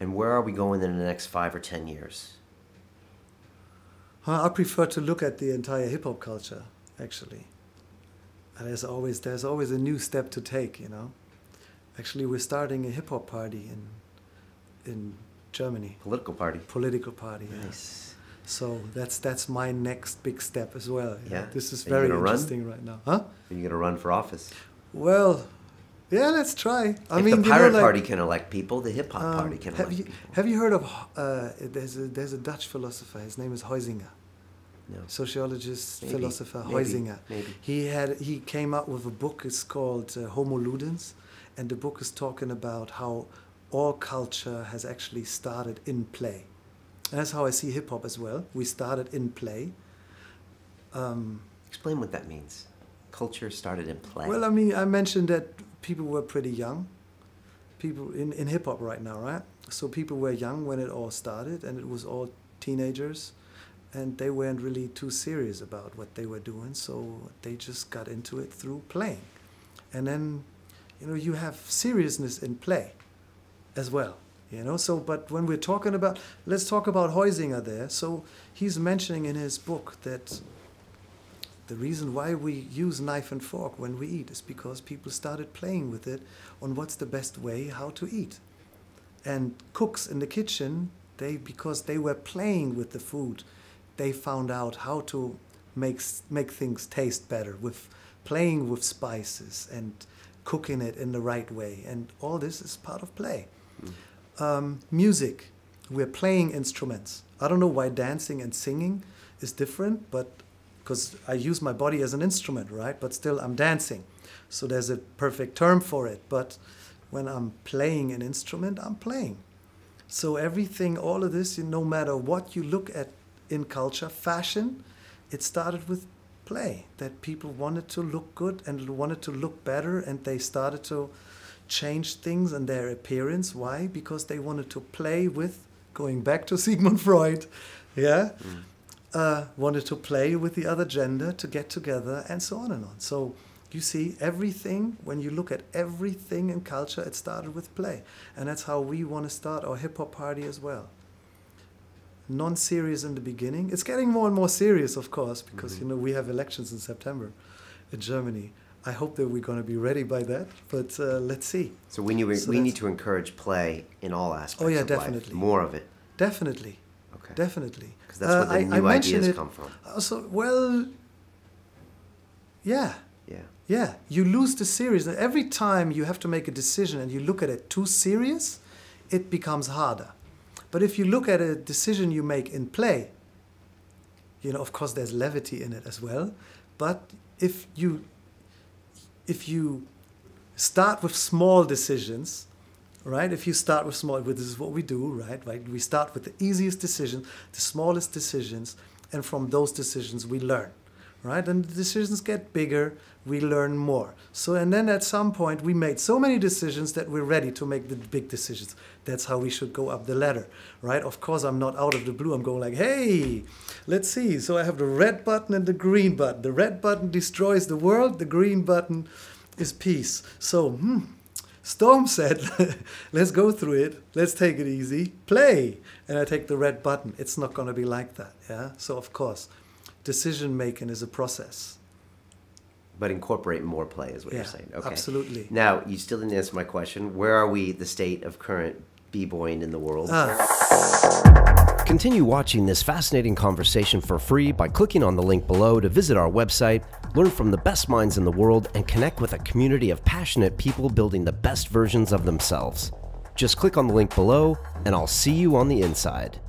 And where are we going in the next 5 or 10 years? I prefer to look at the entire hip-hop culture, actually. There's always a new step to take, you know. Actually, we're starting a hip-hop party in Germany. Political party. Political party, yeah. Nice. So that's my next big step as well. Yeah. This is Are you very gonna run? interesting right now. Huh? Are you going to run for office? Well, yeah, let's try. If the pirate party can elect people, the hip-hop party can elect people. Have you heard of, there's a Dutch philosopher, his name is Huizinga. No. Sociologist, Maybe. philosopher, Maybe. Huizinga. Maybe. He came out with a book, it's called Homo Ludens, and the book is talking about how all culture has actually started in play. And that's how I see hip-hop as well. We started in play. Explain what that means. Culture started in play. Well, I mean, I mentioned that people were pretty young. People in hip-hop right now, right? So people were young when it all started, and it was all teenagers. And they weren't really too serious about what they were doing, so they just got into it through playing. And then, you know, you have seriousness in play as well, you know. So, but when we're talking about, let's talk about Huizinga there. So he's mentioning in his book that the reason why we use knife and fork when we eat is because people started playing with it on what's the best way how to eat. And cooks in the kitchen, because they were playing with the food, they found out how to make things taste better with playing with spices and cooking it in the right way. And all this is part of play. Music, we're playing instruments. I don't know why dancing and singing is different, but because I use my body as an instrument, right? But still I'm dancing. So there's a perfect term for it. But when I'm playing an instrument, I'm playing. So everything, all of this, no matter what you look at in culture, fashion, it started with play, that people wanted to look good and wanted to look better, and they started to change things in their appearance. Why? Because they wanted to play with, going back to Sigmund Freud, yeah, wanted to play with the other gender to get together and so on and on. So you see, everything, when you look at everything in culture, it started with play. And that's how we want to start our hip-hop party as well. Non-serious in the beginning. It's getting more and more serious, of course, because, you know, we have elections in September in Germany. I hope that we're going to be ready by that, but let's see. So we need to encourage play in all aspects of definitely. life. More of it. Definitely. Okay. Definitely. Because that's where the new ideas come from. Also, well, yeah. Yeah. Yeah. You lose the seriousness. Every time you have to make a decision and you look at it too serious, it becomes harder. But if you look at a decision you make in play, you know, of course there's levity in it as well. But if you start with small decisions, right? If you start with small, this is what we do, right? We start with the easiest decision, the smallest decisions, and from those decisions we learn, right? And the decisions get bigger, we learn more. So, and then at some point we made so many decisions that we're ready to make the big decisions. That's how we should go up the ladder, right? Of course, I'm not out of the blue. I'm going like, hey, let's see. So I have the red button and the green button. The red button destroys the world. The green button is peace. So, Storm said, let's go through it. Let's take it easy. Play. And I take the red button. It's not going to be like that, yeah? So, of course, decision making is a process. But incorporate more play is what you're saying. Okay. Absolutely. Now, you still didn't answer my question. Where are we, the state of current b-boying in the world? Continue watching this fascinating conversation for free by clicking on the link below to visit our website, learn from the best minds in the world, and connect with a community of passionate people building the best versions of themselves. Just click on the link below, and I'll see you on the inside.